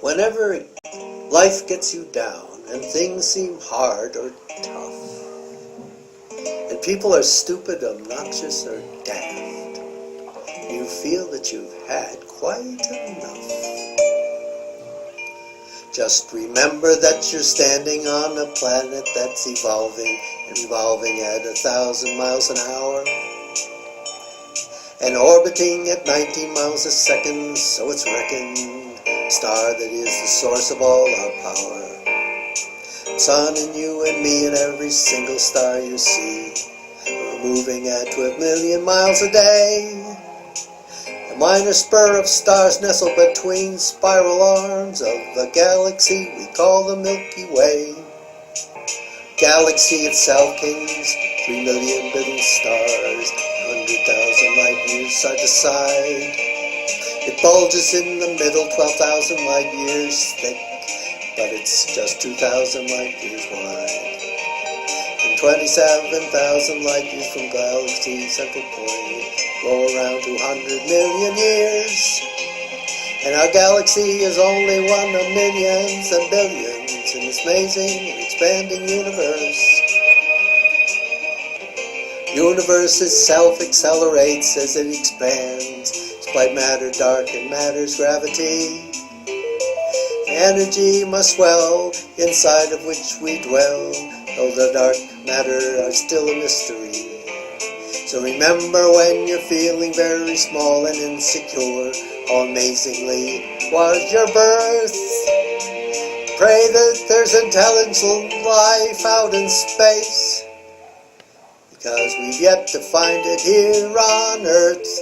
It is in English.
Whenever life gets you down and things seem hard or tough, and people are stupid, obnoxious, or daft, you feel that you've had quite enough. Just remember that you're standing on a planet that's evolving and revolving at 1,000 miles an hour, and orbiting at 19 miles a second, so it's reckoned, star that is the source of all our power. Sun and you and me and every single star you see, we're moving at 12 million miles a day. A minor spur of stars nestled between spiral arms of the galaxy we call the Milky Way. Galaxy itself contains 3 million billion stars, 100,000 light years side to side. It bulges in the middle, 12,000 light years thick, but it's just 2,000 light years wide. And 27,000 light years from galaxy's central point, roll around 200 million years. And our galaxy is only one of millions and billions in this amazing and expanding universe. Universe itself accelerates as it expands, despite matter dark and matter's gravity. Energy must swell, inside of which we dwell, though the dark matter are still a mystery. So remember when you're feeling very small and insecure, how amazingly was your birth. Pray that there's intelligent life out in space, because we've yet to find it here on Earth.